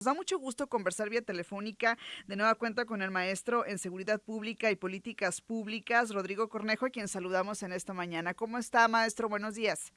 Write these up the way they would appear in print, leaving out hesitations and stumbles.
Nos da mucho gusto conversar vía telefónica de nueva cuenta con el maestro en Seguridad Pública y Políticas Públicas, Rodrigo Cornejo, a quien saludamos en esta mañana. ¿Cómo está, maestro? Buenos días.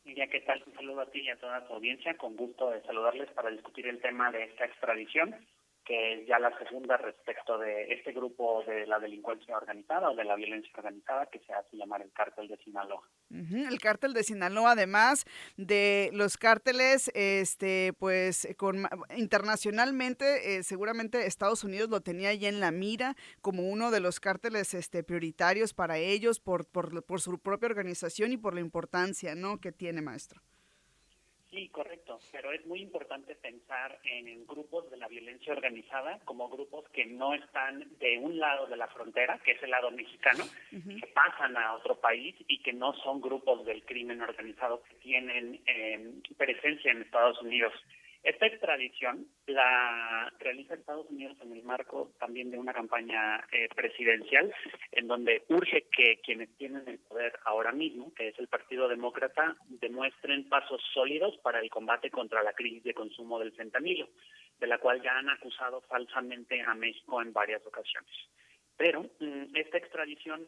Ya, ¿qué tal? Un saludo a ti y a toda tu audiencia. Con gusto de saludarles para discutir el tema de esta extradición, que es ya la segunda respecto de este grupo de la delincuencia organizada o de la violencia organizada que se hace llamar el Cártel de Sinaloa. El cártel de Sinaloa, además de los cárteles, internacionalmente, seguramente Estados Unidos lo tenía ya en la mira como uno de los cárteles, prioritarios para ellos por su propia organización y por la importancia, ¿no?, que tiene, maestro. Sí, correcto, pero es muy importante pensar en grupos de la violencia organizada como grupos que no están de un lado de la frontera, que es el lado mexicano, que pasan a otro país y que no son grupos del crimen organizado que tienen presencia en Estados Unidos. Esta extradición la realiza Estados Unidos en el marco también de una campaña presidencial en donde urge que quienes tienen el poder ahora mismo, que es el Partido Demócrata, demuestren pasos sólidos para el combate contra la crisis de consumo del fentanilo, de la cual ya han acusado falsamente a México en varias ocasiones. Pero esta extradición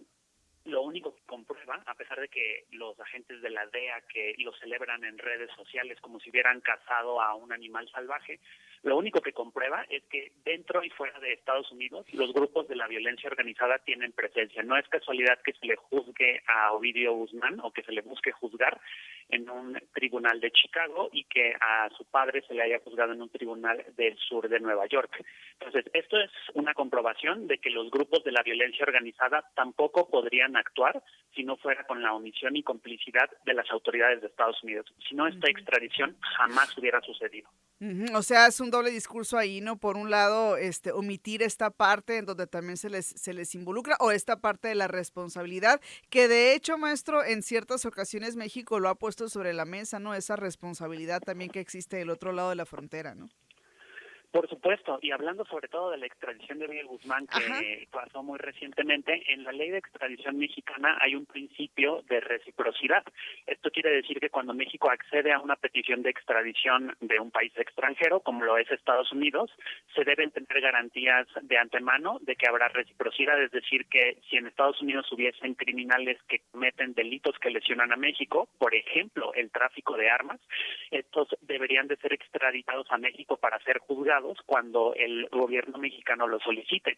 lo único que comprueba, a pesar de que los agentes de la DEA que lo celebran en redes sociales como si hubieran cazado a un animal salvaje, lo único que comprueba es que dentro y fuera de Estados Unidos los grupos de la violencia organizada tienen presencia. No es casualidad que se le juzgue a Ovidio Guzmán o que se le busque juzgar en un tribunal de Chicago y que a su padre se le haya juzgado en un tribunal del sur de Nueva York. Entonces, esto es una comprobación de que los grupos de la violencia organizada tampoco podrían actuar si no fuera con la omisión y complicidad de las autoridades de Estados Unidos. Si no, esta extradición jamás hubiera sucedido. O sea, es un doble discurso ahí, ¿no? Por un lado, omitir esta parte en donde también se les involucra, o esta parte de la responsabilidad, que de hecho, maestro, en ciertas ocasiones México lo ha puesto sobre la mesa, ¿no? Esa responsabilidad también que existe del otro lado de la frontera, ¿no? Por supuesto, y hablando sobre todo de la extradición de Ovidio Guzmán Ajá. que pasó muy recientemente, en la ley de extradición mexicana hay un principio de reciprocidad. Esto quiere decir que cuando México accede a una petición de extradición de un país extranjero, como lo es Estados Unidos, se deben tener garantías de antemano de que habrá reciprocidad, es decir, que si en Estados Unidos hubiesen criminales que cometen delitos que lesionan a México, por ejemplo, el tráfico de armas, estos deberían de ser extraditados a México para ser juzgados cuando el gobierno mexicano lo solicite.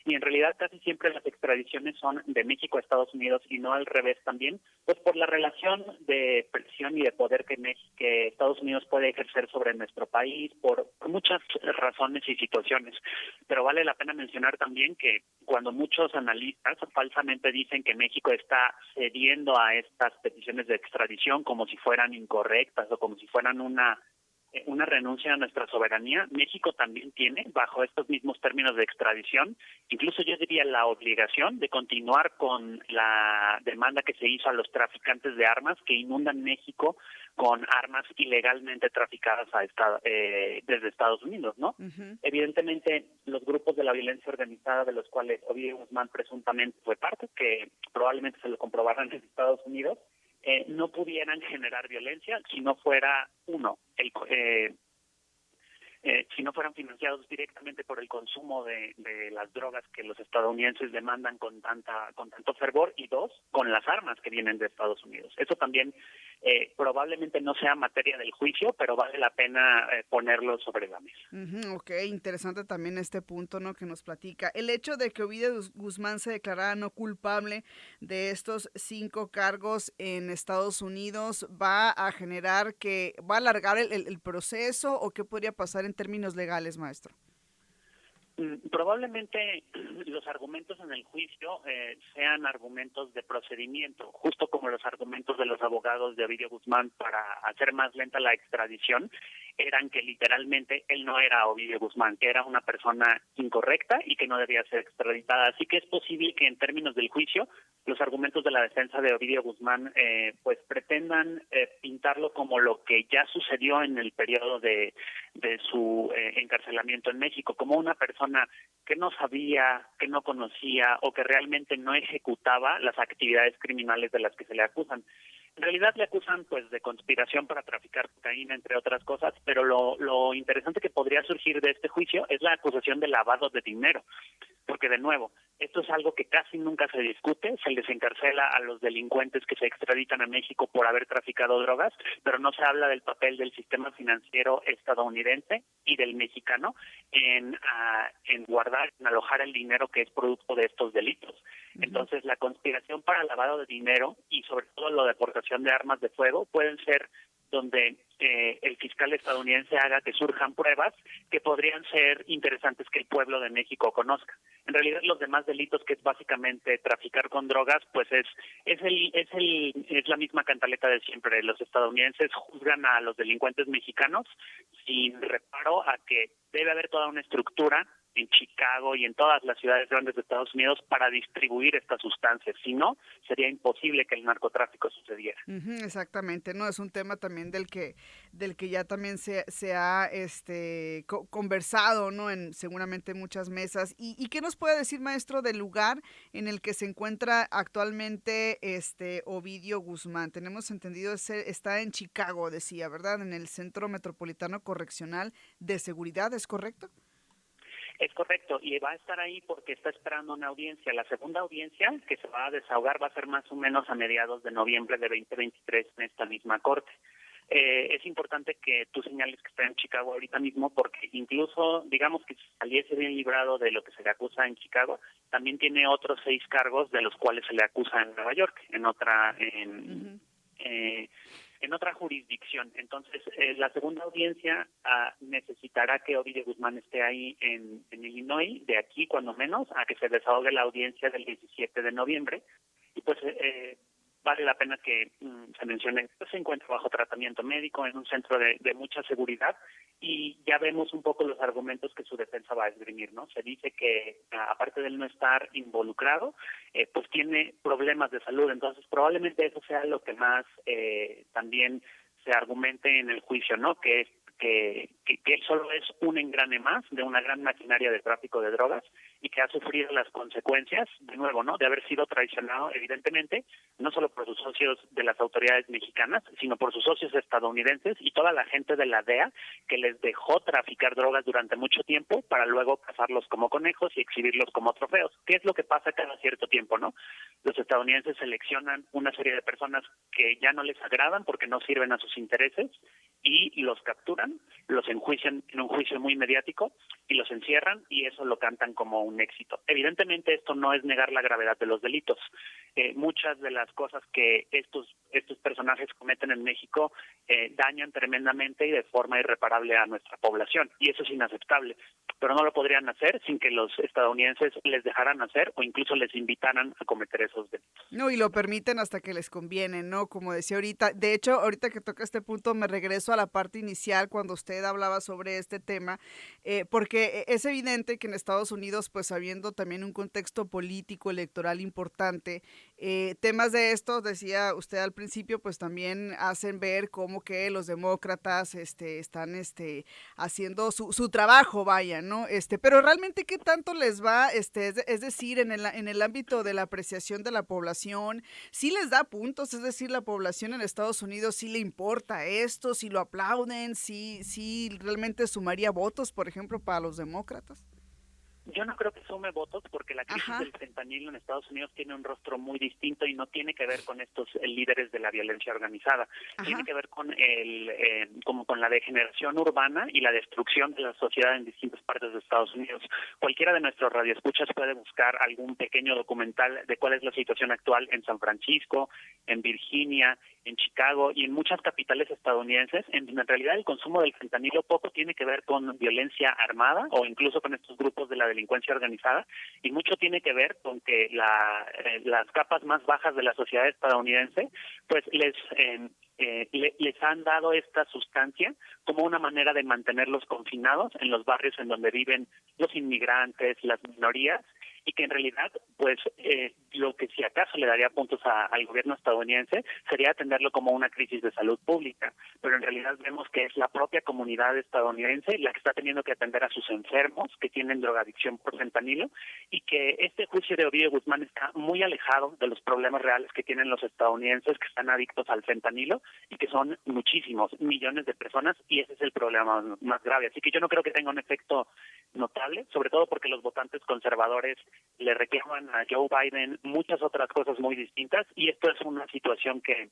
Y en realidad casi siempre las extradiciones son de México a Estados Unidos y no al revés también, pues por la relación de presión y de poder que Estados Unidos puede ejercer sobre nuestro país, por muchas razones y situaciones. Pero vale la pena mencionar también que cuando muchos analistas falsamente dicen que México está cediendo a estas peticiones de extradición como si fueran incorrectas o como si fueran una renuncia a nuestra soberanía, México también tiene, bajo estos mismos términos de extradición, incluso yo diría la obligación de continuar con la demanda que se hizo a los traficantes de armas que inundan México con armas ilegalmente traficadas desde Estados Unidos, ¿no? Ujú. Evidentemente, los grupos de la violencia organizada de los cuales Ovidio Guzmán presuntamente fue parte, que probablemente se lo comprobarán en Estados Unidos, no pudieran generar violencia si no fuera si no fueran financiados directamente por el consumo de las drogas que los estadounidenses demandan con tanto fervor, y dos, con las armas que vienen de Estados Unidos. Eso también probablemente no sea materia del juicio, pero vale la pena ponerlo sobre la mesa. Ok, interesante también este punto, ¿no?, que nos platica. El hecho de que Ovidio Guzmán se declarara no culpable de estos 5 cargos en Estados Unidos, ¿va a generar va a alargar el proceso, o qué podría pasar en términos legales, maestro? Probablemente los argumentos en el juicio sean argumentos de procedimiento, justo como los argumentos de los abogados de Ovidio Guzmán para hacer más lenta la extradición eran que literalmente él no era Ovidio Guzmán, que era una persona incorrecta y que no debía ser extraditada. Así que es posible que en términos del juicio los argumentos de la defensa de Ovidio Guzmán pues pretendan pintarlo como lo que ya sucedió en el periodo de su encarcelamiento en México, como una persona que no sabía, que no conocía o que realmente no ejecutaba las actividades criminales de las que se le acusan. En realidad le acusan pues de conspiración para traficar cocaína, entre otras cosas, pero lo interesante que podría surgir de este juicio es la acusación de lavado de dinero, porque de nuevo, esto es algo que casi nunca se discute, se les encarcela a los delincuentes que se extraditan a México por haber traficado drogas, pero no se habla del papel del sistema financiero estadounidense y del mexicano en guardar, en alojar el dinero que es producto de estos delitos. Entonces, la conspiración para lavado de dinero y sobre todo la deportación de armas de fuego pueden ser donde el fiscal estadounidense haga que surjan pruebas que podrían ser interesantes que el pueblo de México conozca. En realidad, los demás delitos, que es básicamente traficar con drogas, pues es la misma cantaleta de siempre. Los estadounidenses juzgan a los delincuentes mexicanos sin reparo a que debe haber toda una estructura en Chicago y en todas las ciudades grandes de Estados Unidos para distribuir estas sustancias. Si no, sería imposible que el narcotráfico sucediera. Exactamente, no, es un tema también del que ya también se ha conversado, ¿no? En seguramente muchas mesas. ¿Y qué nos puede decir, maestro, del lugar en el que se encuentra actualmente Ovidio Guzmán? Tenemos entendido está en Chicago, decía, ¿verdad? En el Centro Metropolitano Correccional de Seguridad, ¿es correcto? Es correcto, y va a estar ahí porque está esperando una audiencia. La segunda audiencia que se va a desahogar va a ser más o menos a mediados de noviembre de 2023 en esta misma corte. Es importante que tú señales que está en Chicago ahorita mismo porque incluso, digamos que si saliese bien librado de lo que se le acusa en Chicago, también tiene otros 6 cargos de los cuales se le acusa en Nueva York, en otra jurisdicción. Entonces, la segunda audiencia necesitará que Ovidio Guzmán esté ahí en Illinois, de aquí cuando menos, a que se desahogue la audiencia del 17 de noviembre. Y pues vale la pena que se mencione que se encuentra bajo tratamiento médico en un centro de mucha seguridad y ya vemos un poco los argumentos que su defensa va a esgrimir, ¿no? Se dice que aparte de no estar involucrado, pues tiene problemas de salud, entonces probablemente eso sea lo que más también se argumente en el juicio, ¿no? Que él solo es un engrane más de una gran maquinaria de tráfico de drogas y que ha sufrido las consecuencias, de nuevo, ¿no?, de haber sido traicionado, evidentemente, no solo por sus socios de las autoridades mexicanas, sino por sus socios estadounidenses y toda la gente de la DEA que les dejó traficar drogas durante mucho tiempo para luego cazarlos como conejos y exhibirlos como trofeos. ¿Qué es lo que pasa cada cierto tiempo, no? Los estadounidenses seleccionan una serie de personas que ya no les agradan porque no sirven a sus intereses y los capturan, los enjuician en un juicio muy mediático y los encierran y eso lo cantan como un éxito. Evidentemente esto no es negar la gravedad de los delitos. Muchas de las cosas que estos personajes cometen en México dañan tremendamente y de forma irreparable a nuestra población y eso es inaceptable, pero no lo podrían hacer sin que los estadounidenses les dejaran hacer o incluso les invitaran a cometer esos delitos. No, y lo permiten hasta que les conviene, ¿no? Como decía ahorita, de hecho, ahorita que toca este punto me regreso a la parte inicial cuando usted hablaba sobre este tema, porque es evidente que en Estados Unidos, pues habiendo también un contexto político electoral importante, temas de estos, decía usted al principio, pues también hacen ver como que los demócratas están haciendo su trabajo, vaya, ¿no? Pero realmente qué tanto les va, es decir, en el ámbito de la apreciación de la población, sí les da puntos, es decir, la población en Estados Unidos sí le importa esto, sí lo aplauden, sí realmente sumaría votos, por ejemplo, para los demócratas. Yo no creo que sume votos porque la crisis del fentanilo en Estados Unidos tiene un rostro muy distinto y no tiene que ver con estos líderes de la violencia organizada. Tiene que ver con como con la degeneración urbana y la destrucción de la sociedad en distintas partes de Estados Unidos. Cualquiera de nuestros radioescuchas puede buscar algún pequeño documental de cuál es la situación actual en San Francisco, en Virginia, en Chicago y en muchas capitales estadounidenses, en donde en realidad el consumo del fentanilo poco tiene que ver con violencia armada o incluso con estos grupos de la delincuencia organizada y mucho tiene que ver con que las capas más bajas de la sociedad estadounidense pues les han dado esta sustancia como una manera de mantenerlos confinados en los barrios en donde viven los inmigrantes, las minorías y que en realidad, pues, lo que si acaso le daría puntos al gobierno estadounidense sería atenderlo como una crisis de salud pública, pero en realidad vemos que es la propia comunidad estadounidense la que está teniendo que atender a sus enfermos que tienen drogadicción por fentanilo, y que este juicio de Ovidio Guzmán está muy alejado de los problemas reales que tienen los estadounidenses que están adictos al fentanilo, y que son muchísimos, millones de personas, y ese es el problema más grave. Así que yo no creo que tenga un efecto notable, sobre todo porque los votantes conservadores le reclaman a Joe Biden muchas otras cosas muy distintas, y esto es una situación que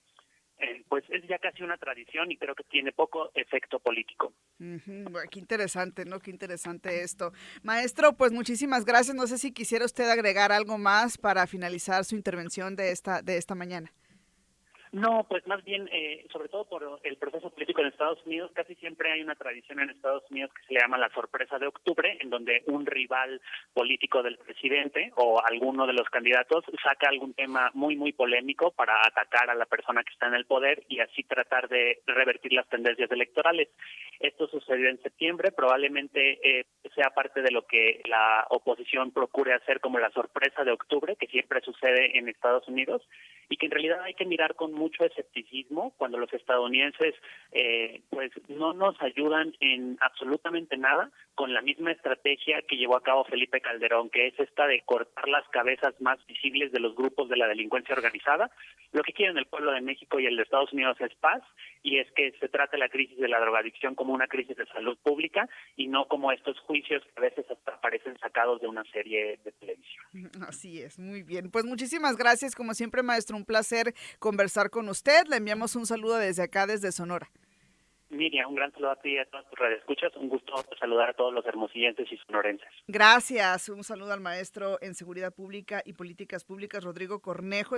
pues es ya casi una tradición y creo que tiene poco efecto político. Bueno, qué interesante, ¿no? Qué interesante esto. Maestro, pues muchísimas gracias. No sé si quisiera usted agregar algo más para finalizar su intervención de esta mañana. No, pues más bien, sobre todo por el proceso político en Estados Unidos, casi siempre hay una tradición en Estados Unidos que se le llama la sorpresa de octubre, en donde un rival político del presidente o alguno de los candidatos saca algún tema muy, muy polémico para atacar a la persona que está en el poder y así tratar de revertir las tendencias electorales. Esto sucedió en septiembre, probablemente sea parte de lo que la oposición procure hacer como la sorpresa de octubre, que siempre sucede en Estados Unidos, y que en realidad hay que mirar con mucho escepticismo cuando los estadounidenses pues no nos ayudan en absolutamente nada con la misma estrategia que llevó a cabo Felipe Calderón, que es esta de cortar las cabezas más visibles de los grupos de la delincuencia organizada. Lo que quieren el pueblo de México y el de Estados Unidos es paz, y es que se trate la crisis de la drogadicción como una crisis de salud pública y no como estos juicios que a veces hasta parecen sacados de una serie de televisión. Así es, muy bien. Pues muchísimas gracias, como siempre, maestro, un placer conversar con usted. Le enviamos un saludo desde acá, desde Sonora. Miriam, un gran saludo a ti y a todas tus radioescuchas. Un gusto saludar a todos los hermosillenses y sonorenses. Gracias. Un saludo al maestro en Seguridad Pública y Políticas Públicas, Rodrigo Cornejo.